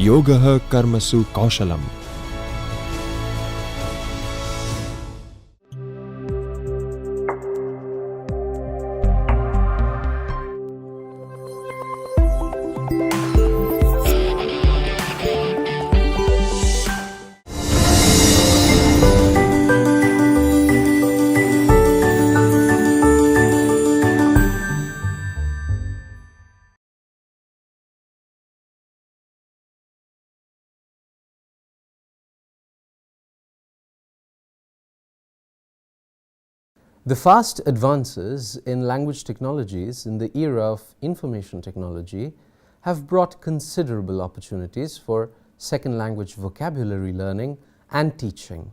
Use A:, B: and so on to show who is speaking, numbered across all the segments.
A: Yogah Karmasu Kaushalam.
B: The fast advances in language technologies in the era of information technology have brought considerable opportunities for second language vocabulary learning and teaching.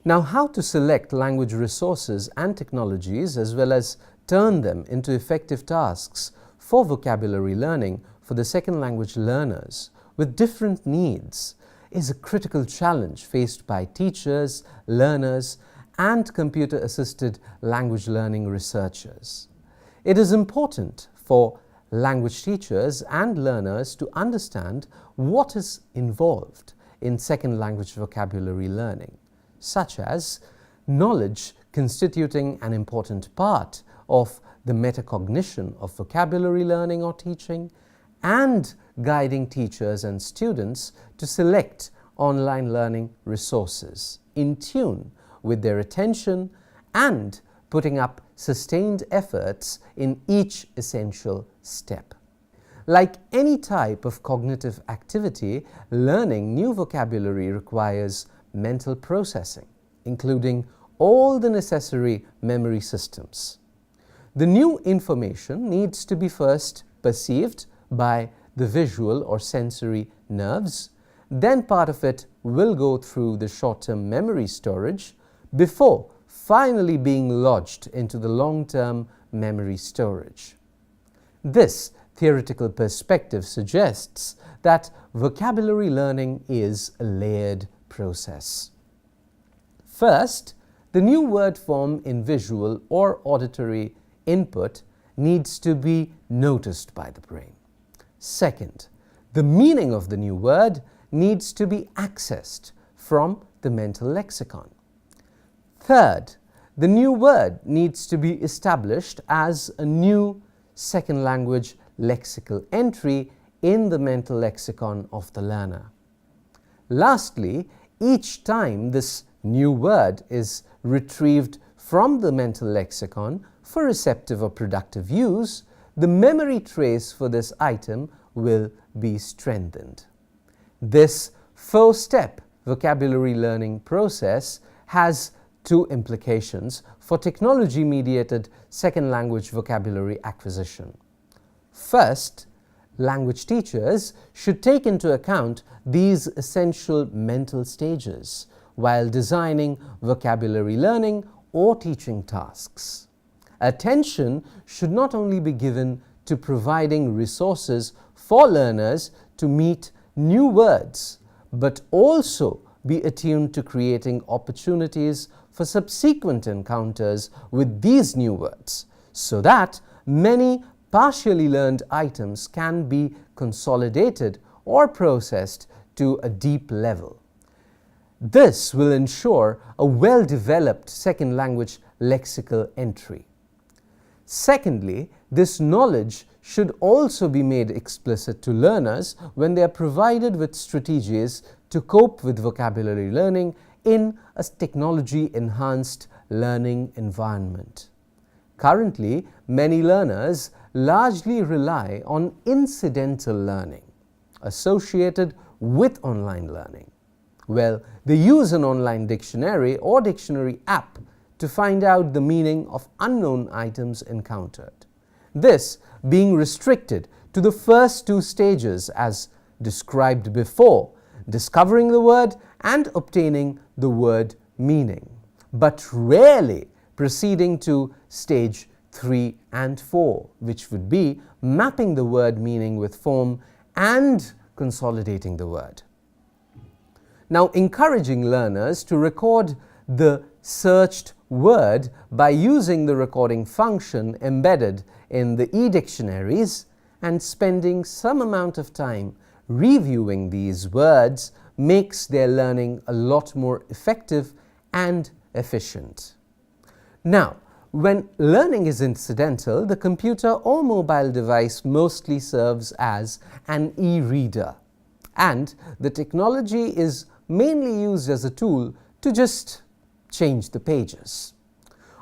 B: Now, how to select language resources and technologies as well as turn them into effective tasks for vocabulary learning for the second language learners with different needs is a critical challenge faced by teachers, learners, and computer-assisted language learning researchers. It is important for language teachers and learners to understand what is involved in second language vocabulary learning, such as knowledge constituting an important part of the metacognition of vocabulary learning or teaching, and guiding teachers and students to select online learning resources in tune with their attention and putting up sustained efforts in each essential step. Like any type of cognitive activity, learning new vocabulary requires mental processing, including all the necessary memory systems. The new information needs to be first perceived by the visual or sensory nerves, then part of it will go through the short-term memory storage before finally being lodged into the long-term memory storage. This theoretical perspective suggests that vocabulary learning is a layered process. First, the new word form in visual or auditory input needs to be noticed by the brain. Second, the meaning of the new word needs to be accessed from the mental lexicon. Third, the new word needs to be established as a new second language lexical entry in the mental lexicon of the learner. Lastly, each time this new word is retrieved from the mental lexicon for receptive or productive use, the memory trace for this item will be strengthened. This four-step vocabulary learning process has two implications for technology-mediated second language vocabulary acquisition. First, language teachers should take into account these essential mental stages while designing vocabulary learning or teaching tasks. Attention should not only be given to providing resources for learners to meet new words, but also be attuned to creating opportunities for subsequent encounters with these new words, so that many partially learned items can be consolidated or processed to a deep level. This will ensure a well-developed second language lexical entry. Secondly, this knowledge should also be made explicit to learners when they are provided with strategies to cope with vocabulary learning in a technology-enhanced learning environment. Currently, many learners largely rely on incidental learning associated with online learning. Well, they use an online dictionary or dictionary app to find out the meaning of unknown items encountered. This being restricted to the first two stages as described before, discovering the word and obtaining the word meaning, but rarely proceeding to stage 3 and 4, which would be mapping the word meaning with form and consolidating the word. Now, encouraging learners to record the searched word by using the recording function embedded in the e-dictionaries and spending some amount of time reviewing these words makes their learning a lot more effective and efficient. Now, when learning is incidental, the computer or mobile device mostly serves as an e-reader, and the technology is mainly used as a tool to just change the pages.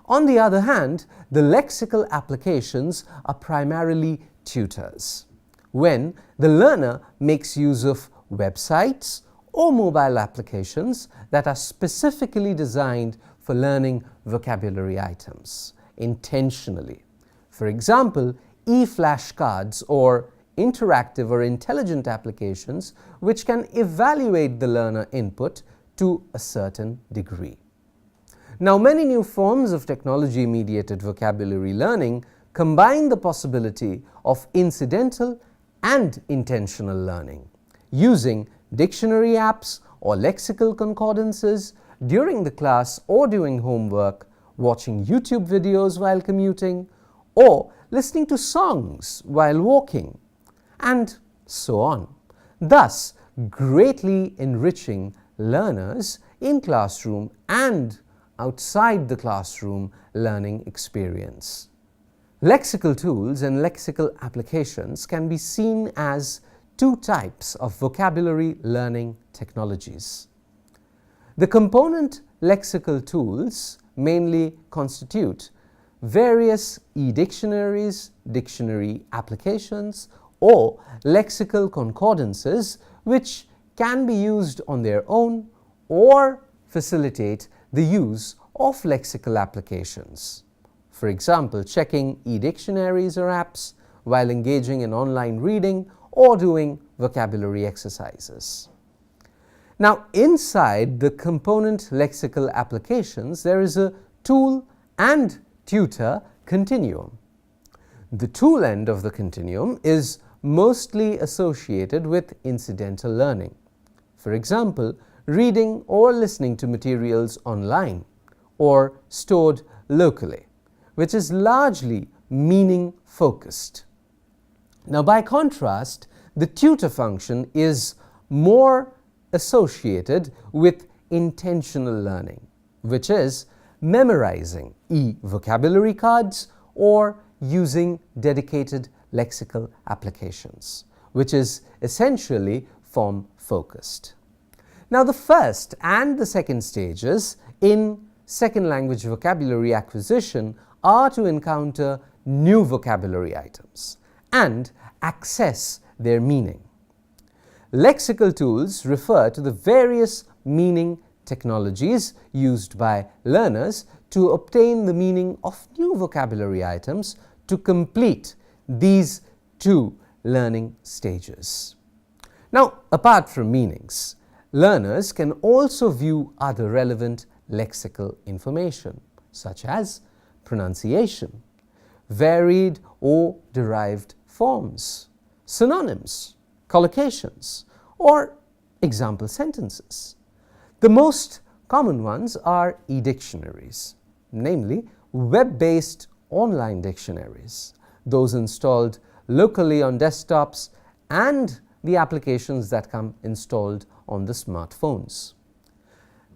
B: On the other hand, the lexical applications are primarily tutors, when the learner makes use of websites or mobile applications that are specifically designed for learning vocabulary items intentionally. For example, e-flashcards or interactive or intelligent applications which can evaluate the learner input to a certain degree. Now, many new forms of technology-mediated vocabulary learning combine the possibility of incidental and intentional learning, using dictionary apps or lexical concordances during the class or doing homework, watching YouTube videos while commuting, or listening to songs while walking, and so on, thus greatly enriching learners in classroom and outside the classroom learning experience. Lexical tools and lexical applications can be seen as two types of vocabulary learning technologies. The component lexical tools mainly constitute various e-dictionaries, dictionary applications, or lexical concordances which can be used on their own or facilitate the use of lexical applications. For example, checking e-dictionaries or apps while engaging in online reading or doing vocabulary exercises. Now, inside the component lexical applications, there is a tool and tutor continuum. The tool end of the continuum is mostly associated with incidental learning. For example, reading or listening to materials online or stored locally, which is largely meaning-focused. Now, by contrast, the tutor function is more associated with intentional learning, which is memorizing e-vocabulary cards or using dedicated lexical applications, which is essentially form-focused. Now, the first and the second stages in second language vocabulary acquisition are to encounter new vocabulary items and access their meaning. Lexical tools refer to the various meaning technologies used by learners to obtain the meaning of new vocabulary items to complete these two learning stages. Now, apart from meanings, learners can also view other relevant lexical information, such as pronunciation, varied or derived forms, synonyms, collocations, or example sentences. The most common ones are e-dictionaries, namely web-based online dictionaries, those installed locally on desktops, and the applications that come installed on the smartphones.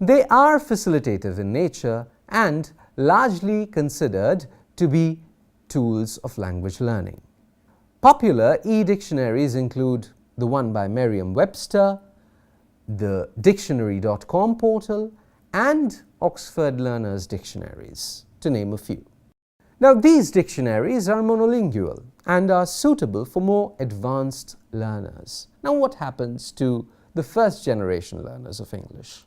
B: They are facilitative in nature and largely considered to be tools of language learning. Popular e-dictionaries include the one by Merriam-Webster, the Dictionary.com portal, and Oxford Learners Dictionaries, to name a few. Now, these dictionaries are monolingual and are suitable for more advanced learners. Now, what happens to the first-generation learners of English?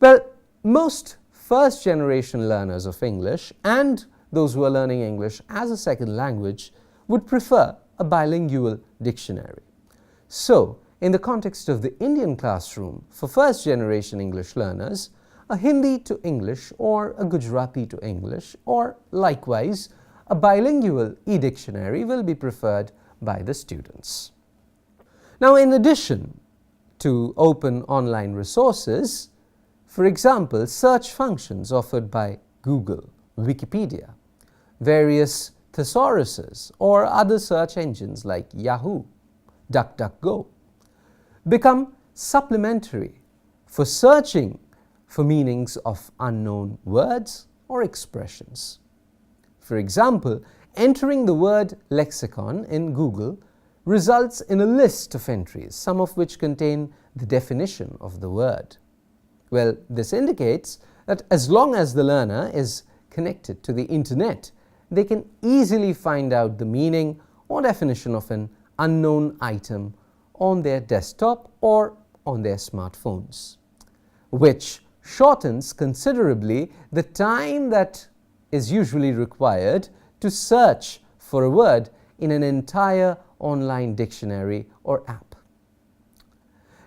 B: Well, most first-generation learners of English and those who are learning English as a second language would prefer a bilingual dictionary. So, in the context of the Indian classroom, for first-generation English learners, a Hindi to English or a Gujarati to English, or likewise, a bilingual e-dictionary will be preferred by the students. Now, in addition to open online resources, for example, search functions offered by Google, Wikipedia, various thesauruses, or other search engines like Yahoo, DuckDuckGo, become supplementary for searching for meanings of unknown words or expressions. For example, entering the word lexicon in Google results in a list of entries, some of which contain the definition of the word. Well, this indicates that as long as the learner is connected to the internet, they can easily find out the meaning or definition of an unknown item on their desktop or on their smartphones, which shortens considerably the time that is usually required to search for a word in an entire online dictionary or app.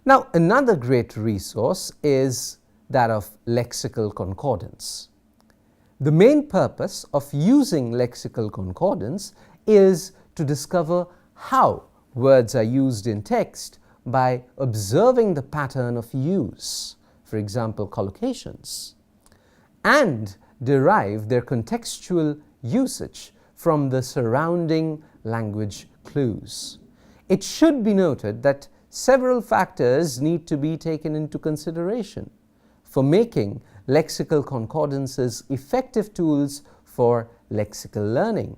B: Now, another great resource is that of Lexical Concordance. The main purpose of using Lexical Concordance is to discover how words are used in text by observing the pattern of use, for example, collocations, and derive their contextual usage from the surrounding language clues. It should be noted that several factors need to be taken into consideration for making lexical concordances effective tools for lexical learning: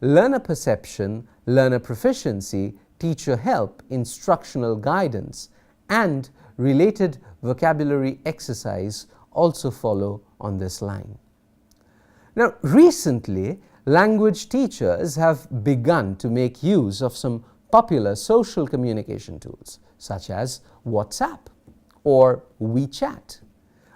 B: learner perception, learner proficiency, teacher help, instructional guidance, and related vocabulary exercise also follow on this line. Now, recently, language teachers have begun to make use of some popular social communication tools such as WhatsApp or WeChat,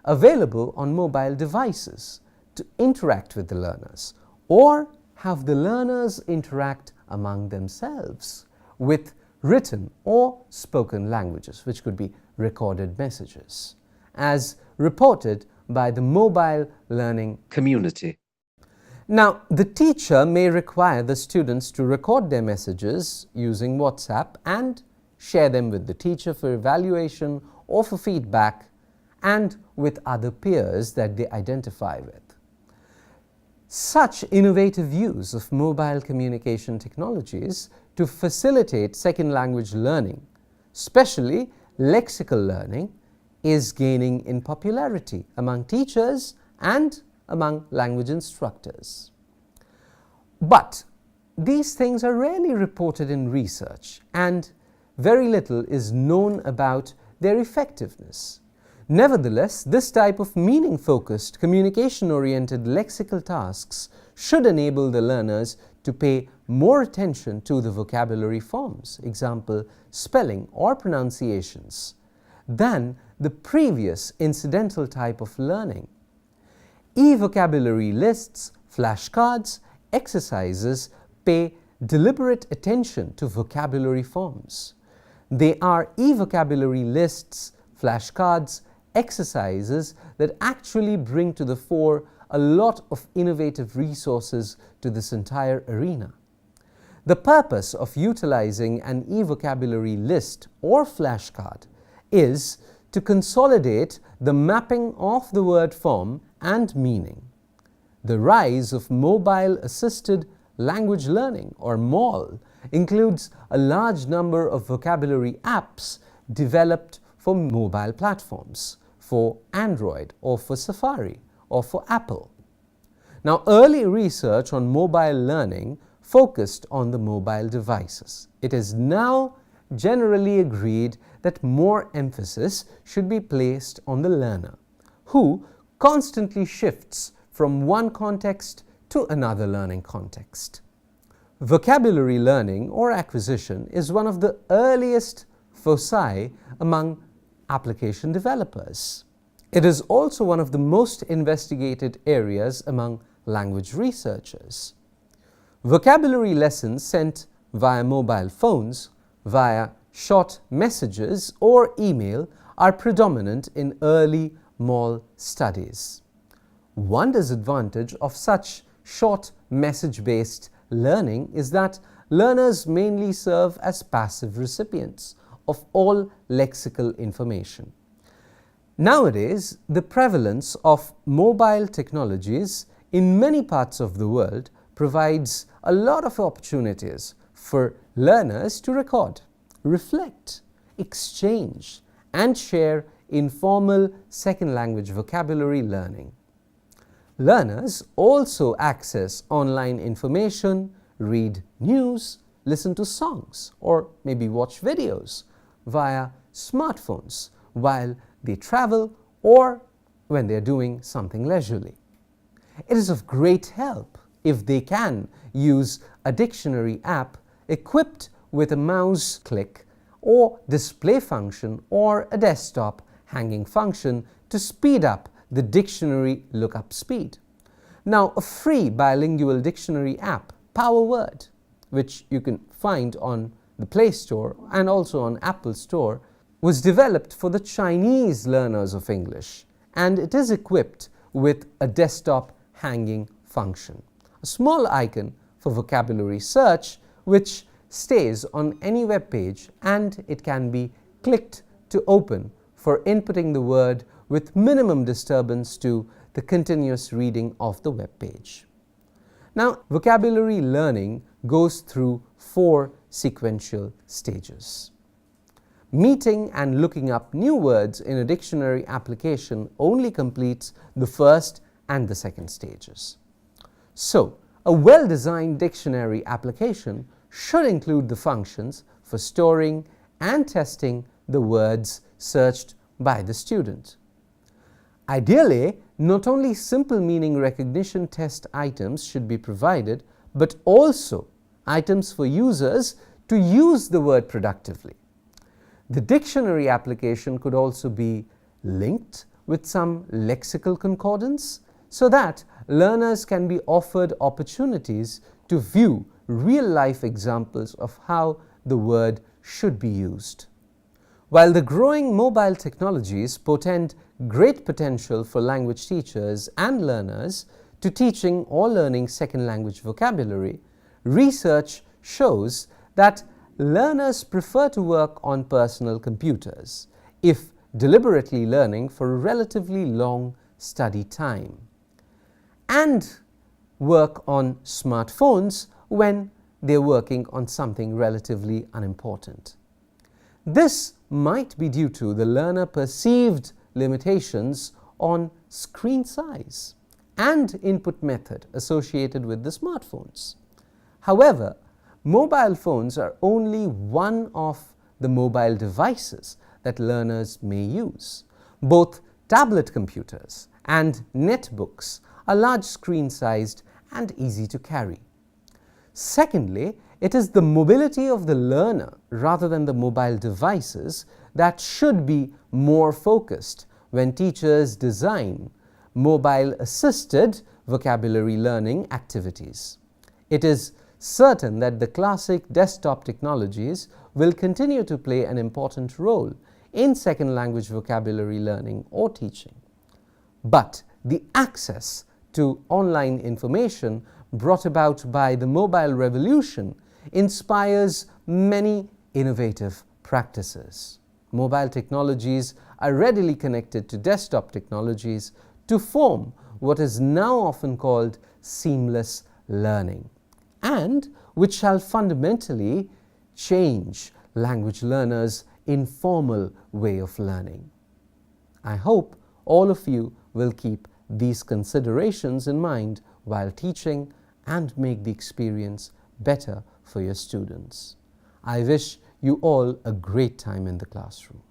B: available on mobile devices to interact with the learners, or have the learners interact among themselves with written or spoken languages, which could be recorded messages, as reported by the mobile learning community. Now, the teacher may require the students to record their messages using WhatsApp and share them with the teacher for evaluation or for feedback, and with other peers that they identify with. Such innovative use of mobile communication technologies to facilitate second language learning, especially lexical learning, is gaining in popularity among teachers and among language instructors. But these things are rarely reported in research, and very little is known about their effectiveness. Nevertheless, this type of meaning-focused, communication-oriented lexical tasks should enable the learners to pay more attention to the vocabulary forms, example, spelling or pronunciations, than the previous incidental type of learning. E-vocabulary lists, flashcards, exercises pay deliberate attention to vocabulary forms. They are e-vocabulary lists, flashcards, exercises that actually bring to the fore a lot of innovative resources to this entire arena. The purpose of utilizing an e-vocabulary list or flashcard is to consolidate the mapping of the word form and meaning. The rise of mobile assisted language learning, or MAL, includes a large number of vocabulary apps developed for mobile platforms, for Android or for Safari or for Apple. Now, early research on mobile learning focused on the mobile devices. It is now generally agreed that more emphasis should be placed on the learner, who constantly shifts from one context to another learning context. Vocabulary learning or acquisition is one of the earliest foci among application developers. It is also one of the most investigated areas among language researchers. Vocabulary lessons sent via mobile phones, via short messages or email are predominant in early MAL studies. One disadvantage of such short message-based learning is that learners mainly serve as passive recipients of all lexical information. Nowadays, the prevalence of mobile technologies in many parts of the world provides a lot of opportunities for learners to record, reflect, exchange and share informal second language vocabulary learning. Learners also access online information, read news, listen to songs, or maybe watch videos via smartphones while they travel or when they are doing something leisurely. It is of great help if they can use a dictionary app equipped with a mouse click or display function or a desktop hanging function to speed up the dictionary lookup speed. Now, a free bilingual dictionary app, PowerWord, which you can find on the Play Store and also on Apple Store, was developed for the Chinese learners of English, and it is equipped with a desktop hanging function, a small icon for vocabulary search which stays on any web page, and it can be clicked to open for inputting the word with minimum disturbance to the continuous reading of the web page. Now, vocabulary learning goes through 4 sequential stages. Meeting and looking up new words in a dictionary application only completes the first and the second stages. So, a well-designed dictionary application should include the functions for storing and testing the words searched by the student. Ideally, not only simple meaning recognition test items should be provided, but also items for users to use the word productively. The dictionary application could also be linked with some lexical concordance so that learners can be offered opportunities to view real-life examples of how the word should be used. While the growing mobile technologies portend great potential for language teachers and learners to teaching or learning second language vocabulary, research shows that learners prefer to work on personal computers if deliberately learning for a relatively long study time, and work on smartphones when they're working on something relatively unimportant. This might be due to the learner perceived limitations on screen size and input method associated with the smartphones. However, mobile phones are only one of the mobile devices that learners may use. Both tablet computers and netbooks are large screen-sized and easy to carry. Secondly, it is the mobility of the learner rather than the mobile devices that should be more focused when teachers design mobile-assisted vocabulary learning activities. It is certain that the classic desktop technologies will continue to play an important role in second language vocabulary learning or teaching. But the access to online information brought about by the mobile revolution inspires many innovative practices. Mobile technologies are readily connected to desktop technologies to form what is now often called seamless learning, and which shall fundamentally change language learners' informal way of learning. I hope all of you will keep these considerations in mind while teaching and make the experience better for your students. I wish you all a great time in the classroom.